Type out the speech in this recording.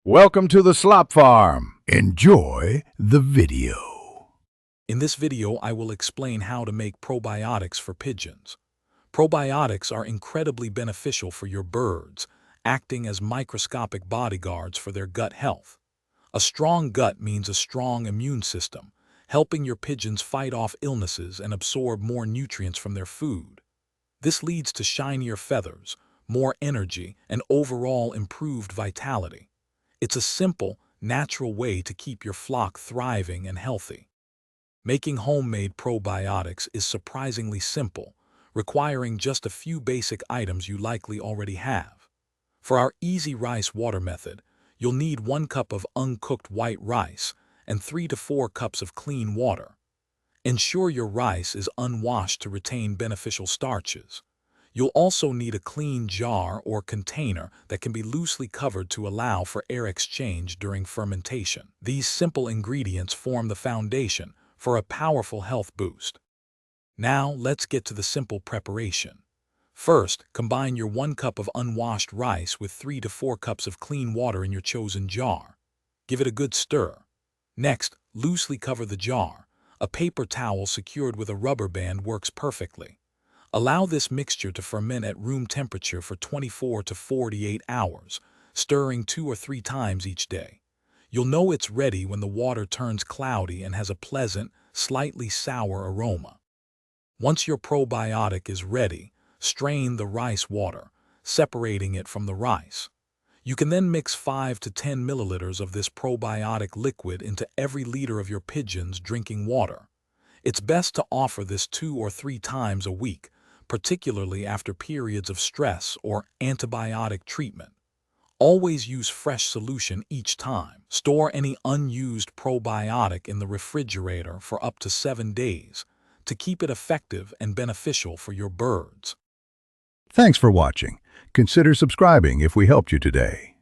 Welcome to the Slop Farm. Enjoy the video. In this video, I will explain how to make probiotics for pigeons. Probiotics are incredibly beneficial for your birds, acting as microscopic bodyguards for their gut health. A strong gut means a strong immune system, helping your pigeons fight off illnesses and absorb more nutrients from their food. This leads to shinier feathers, more energy, and overall improved vitality. It's a simple, natural way to keep your flock thriving and healthy. Making homemade probiotics is surprisingly simple, requiring just a few basic items you likely already have. For our easy rice water method, you'll need 1 cup of uncooked white rice and 3 to 4 cups of clean water. Ensure your rice is unwashed to retain beneficial starches. You'll also need a clean jar or container that can be loosely covered to allow for air exchange during fermentation. These simple ingredients form the foundation for a powerful health boost. Now, let's get to the simple preparation. First, combine your 1 cup of unwashed rice with 3 to 4 cups of clean water in your chosen jar. Give it a good stir. Next, loosely cover the jar. A paper towel secured with a rubber band works perfectly. Allow this mixture to ferment at room temperature for 24 to 48 hours, stirring 2 or 3 times each day. You'll know it's ready when the water turns cloudy and has a pleasant, slightly sour aroma. Once your probiotic is ready, strain the rice water, separating it from the rice. You can then mix 5 to 10 milliliters of this probiotic liquid into every liter of your pigeons' drinking water. It's best to offer this 2 or 3 times a week, particularly after periods of stress or antibiotic treatment. Always use fresh solution each time. Store any unused probiotic in the refrigerator for up to 7 days to keep it effective and beneficial for your birds. Thanks for watching. Consider subscribing if we helped you today.